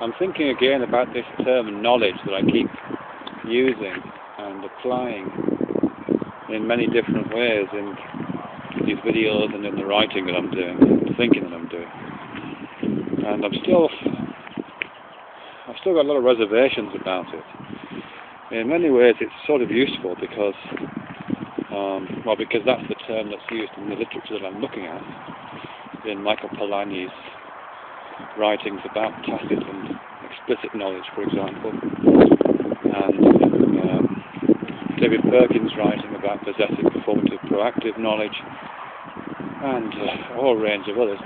I'm thinking again about this term knowledge that I keep using and applying in many different ways in these videos and in the writing that I'm doing, the thinking that I'm doing. And I've still got a lot of reservations about it. In many ways it's sort of useful because because that's the term that's used in the literature that I'm looking at, in Michael Polanyi's writings about tacit and explicit knowledge, for example, and David Perkins' writing about possessive, performative, proactive knowledge, and a whole range of others.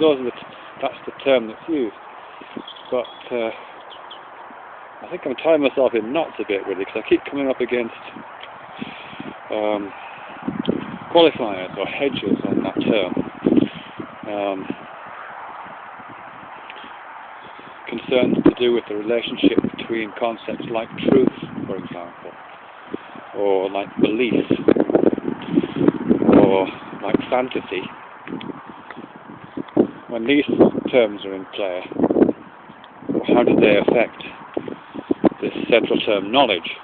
That's the term that's used. But I think I'm tying myself in knots a bit, really, because I keep coming up against qualifiers or hedges on that term. Concerns to do with the relationship between concepts like truth, for example, or like belief, or like fantasy. When these terms are in play, how do they affect this central term, knowledge?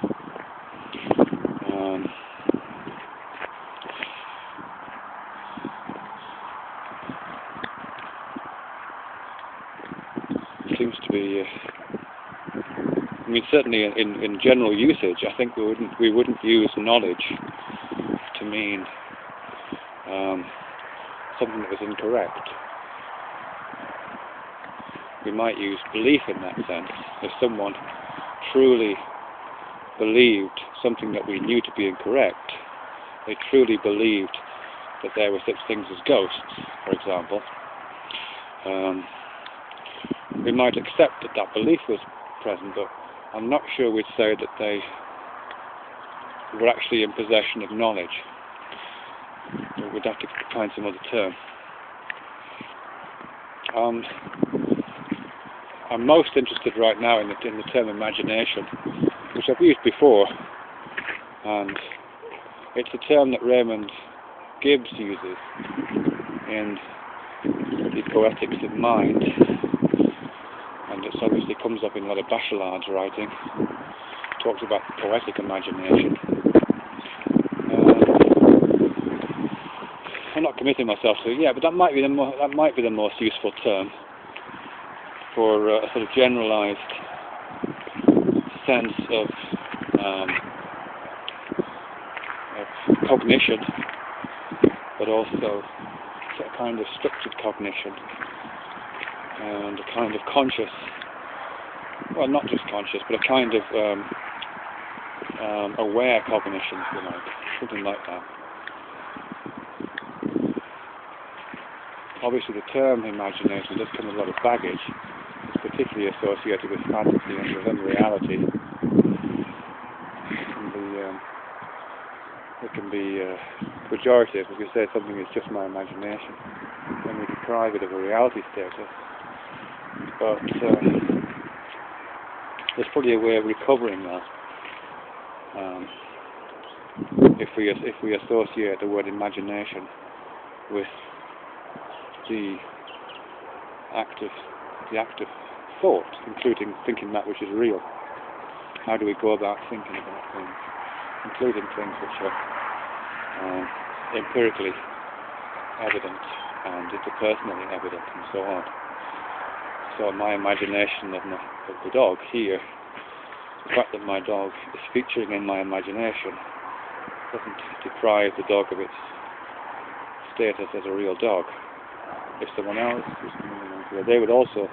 Seems to be, I mean, certainly in general usage, I think we wouldn't use knowledge to mean something that was incorrect. We might use belief in that sense. If someone truly believed something that we knew to be incorrect, they truly believed that there were such things as ghosts, for example, we might accept that that belief was present, but I'm not sure we'd say that they were actually in possession of knowledge. We'd have to find some other term. I'm most interested right now in the term imagination, which I've used before, and it's a term that Raymond Gibbs uses in the Poetics of Mind, and it obviously comes up in a lot of Bachelard's writing. It talks about the poetic imagination. I'm not committing myself to it yet, but that might be the most useful term for a sort of generalized sense of cognition, but also a kind of structured cognition and a kind of conscious, well, not just conscious, but a kind of aware cognition, if you like, something like that. Obviously the term imagination does come with a lot of baggage. It's particularly associated with fantasy and with unreality. It can be pejorative if you say something is just my imagination, when we deprive it of a reality status. But there's probably a way of recovering that if we associate the word imagination with the act of thought, including thinking that which is real. How do we go about thinking about things, including things which are empirically evident and interpersonally evident, and so on. So my imagination of the dog here, the fact that my dog is featuring in my imagination, doesn't deprive the dog of its status as a real dog. If someone else was coming along here, they would also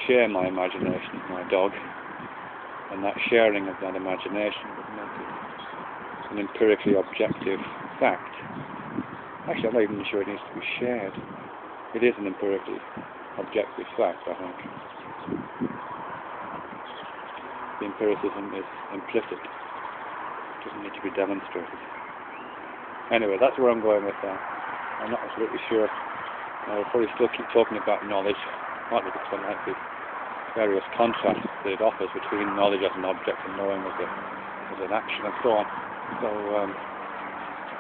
share my imagination of my dog, and that sharing of that imagination would make it an empirically objective fact. Actually, I'm not even sure it needs to be shared. It is an empirically objective fact, I think. The empiricism is implicit. It doesn't need to be demonstrated. Anyway, that's where I'm going with that. I'm not absolutely sure. I'll probably still keep talking about knowledge, partly because I like the various contrasts that it offers between knowledge as an object and knowing as an action and so on. So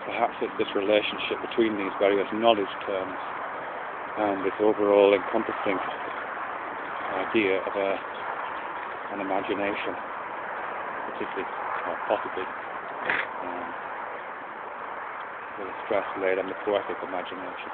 perhaps it's this relationship between these various knowledge terms and this overall encompassing idea of an imagination, particularly, or possibly, with a stress laid on the poetic imagination.